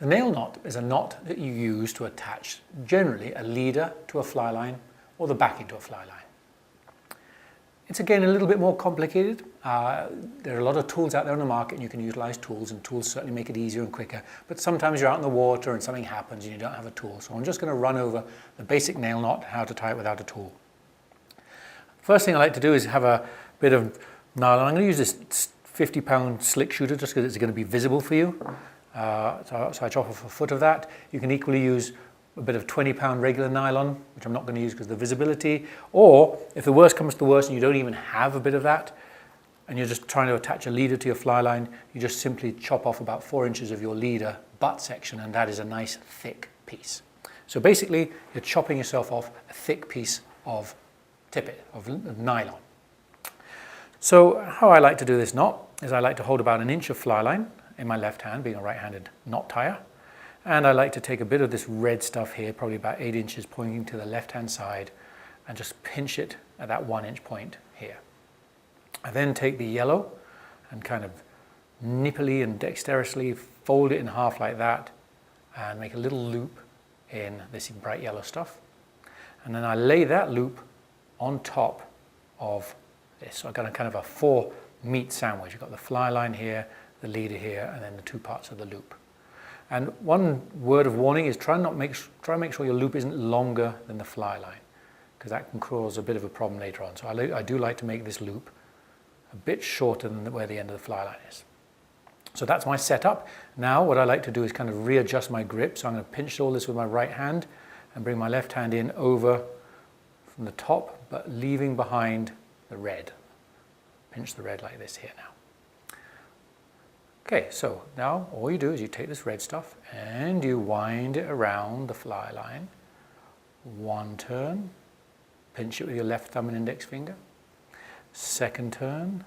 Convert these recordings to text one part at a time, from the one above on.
The nail knot is a knot that you use to attach generally a leader to a fly line or the backing to a fly line. It's again a little bit more complicated. There are a lot of tools out there on the market and you can utilize tools, and tools certainly make it easier and quicker, but sometimes you're out in the water and something happens and you don't have a tool. So I'm just going to run over the basic nail knot, how to tie it without a tool. First thing I like to do is have a bit of nylon. I'm going to use this 50-pound slick shooter just because it's going to be visible for you. So I chop off a foot of that. You can equally use a bit of 20-pound regular nylon, which I'm not going to use because of the visibility. Or if the worst comes to the worst and you don't even have a bit of that, and you're just trying to attach a leader to your fly line, you just simply chop off about 4 inches of your leader butt section, and that is a nice thick piece. So basically, you're chopping yourself off a thick piece of tippet, of nylon. So how I like to do this knot is I like to hold about 1 inch of fly line in my left hand, being a right-handed knot tire. And I like to take a bit of this red stuff here, probably about 8 inches pointing to the left-hand side, and just pinch it at that 1 inch point here. I then take the yellow and kind of nippily and dexterously fold it in half like that and make a little loop in this bright yellow stuff. And then I lay that loop on top of this. So I've got a kind of a 4 meat sandwich. I've got the fly line here, the leader here, and then the 2 parts of the loop. And one word of warning is try and make sure your loop isn't longer than the fly line, because that can cause a bit of a problem later on. So I do like to make this loop a bit shorter than where the end of the fly line is. So that's my setup. Now what I like to do is kind of readjust my grip. So I'm going to pinch all this with my right hand and bring my left hand in over from the top, but leaving behind the red. Pinch the red like this here now. Okay, so now all you do is you take this red stuff and you wind it around the fly line. 1 turn, pinch it with your left thumb and index finger. 2nd turn,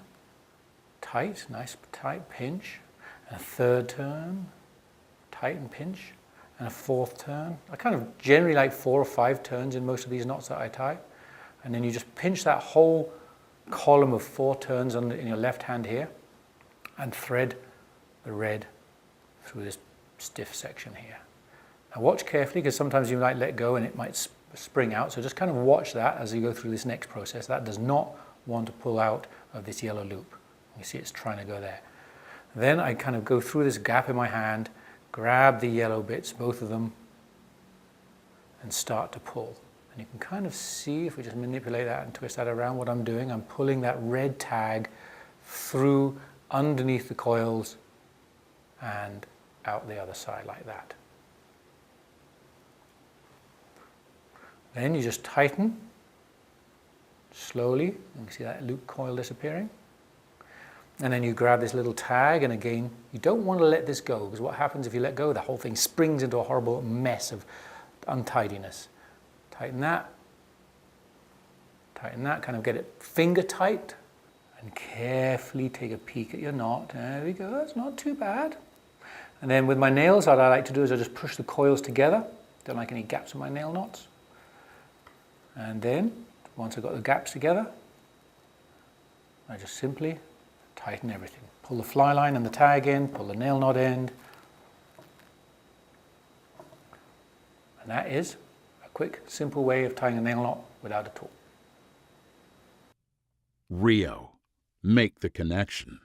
tight, nice tight pinch. And a 3rd turn, tight and pinch. And a 4th turn. I kind of generally like 4 or 5 turns in most of these knots that I tie. And then you just pinch that whole column of 4 turns in your left hand here and thread the red through this stiff section here. Now watch carefully, because sometimes you might let go and it might spring out. So just kind of watch that as you go through this next process. That does not want to pull out of this yellow loop. You see it's trying to go there. Then I kind of go through this gap in my hand, grab the yellow bits, both of them, and start to pull. And you can kind of see, if we just manipulate that and twist that around, what I'm doing, I'm pulling that red tag through underneath the coils and out the other side like that. Then you just tighten slowly. You can see that loop coil disappearing. And then you grab this little tag, and again, you don't want to let this go, because what happens if you let go, the whole thing springs into a horrible mess of untidiness. Tighten that, kind of get it finger tight, and carefully take a peek at your knot. There we go, that's not too bad. And then with my nails, what I like to do is I just push the coils together. Don't like any gaps in my nail knots. And then, once I've got the gaps together, I just simply tighten everything. Pull the fly line and the tag in, pull the nail knot end. And that is a quick, simple way of tying a nail knot without a tool. RIO. Make the connection.